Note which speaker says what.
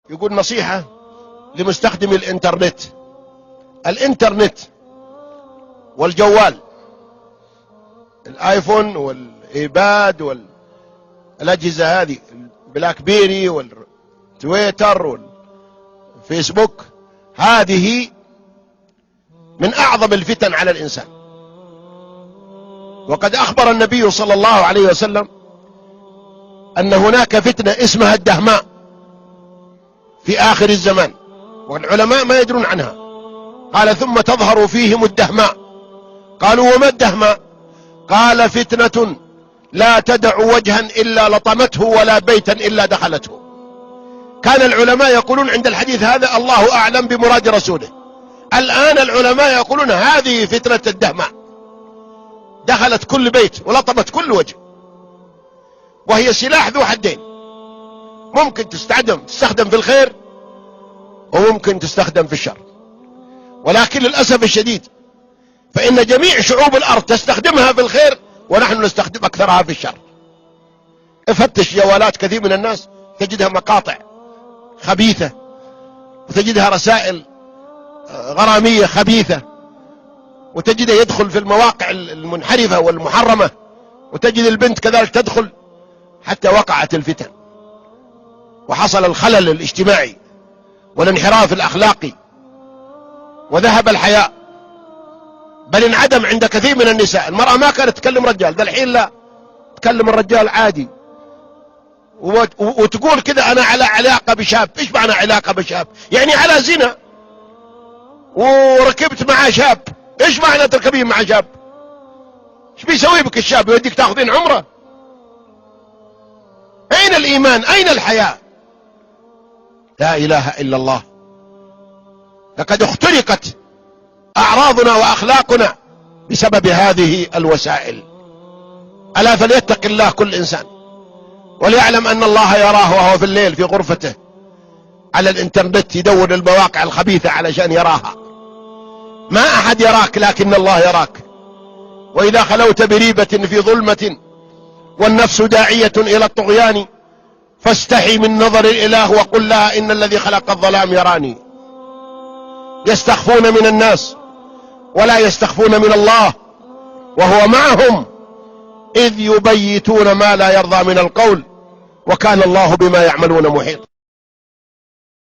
Speaker 1: يقول نصيحة لمستخدم الانترنت والجوال، الايفون والايباد والأجهزة هذه، البلاك بيري والتويتر والفيسبوك، هذه من أعظم الفتن على الإنسان. وقد أخبر النبي صلى الله عليه وسلم أن هناك فتنة اسمها الدهماء في آخر الزمان، والعلماء ما يدرون عنها. قال: ثم تظهر فيهم الدهماء. قالوا: وما الدهماء؟ قال: فتنة لا تدع وجها إلا لطمته ولا بيتا إلا دخلته. كان العلماء يقولون عند الحديث هذا: الله أعلم بمراد رسوله. الآن العلماء يقولون هذه فتنة الدهماء، دخلت كل بيت ولطمت كل وجه، وهي سلاح ذو حدين، ممكن تستخدم في الخير وممكن تستخدم في الشر. ولكن للأسف الشديد فإن جميع شعوب الأرض تستخدمها في الخير، ونحن نستخدم أكثرها في الشر. افتش جوالات كثير من الناس تجدها مقاطع خبيثة، وتجدها رسائل غرامية خبيثة، وتجده يدخل في المواقع المنحرفة والمحرمة، وتجد البنت كذلك تدخل، حتى وقعت الفتن وحصل الخلل الاجتماعي والانحراف الأخلاقي، وذهب الحياء، بل انعدم عند كثير من النساء. المرأة ما كانت تكلم رجال، ذا الحين لا، تكلم الرجال عادي، وتقول كذا: أنا على علاقة بشاب. إيش معنى علاقة بشاب؟ يعني على زنا، وركبت مع شاب. إيش معنى تركبين مع شاب؟ إيش بيسوي بك الشاب؟ يوديك تاخذين عمره؟ أين الإيمان؟ أين الحياة؟ لا إله إلا الله. لقد اخترقت أعراضنا وأخلاقنا بسبب هذه الوسائل. ألا فليتق الله كل إنسان، وليعلم أن الله يراه وهو في الليل في غرفته على الإنترنت، يدور المواقع الخبيثة علشان يراها. ما أحد يراك لكن الله يراك. وإذا خلوت بريبة في ظلمة والنفس داعية إلى الطغيان، فاستحي من نظر الإله وقل لها: إن الذي خلق الظلام يراني. يستخفون من الناس ولا يستخفون من الله، وهو معهم إذ يبيتون ما لا يرضى من القول، وكان الله بما يعملون محيط.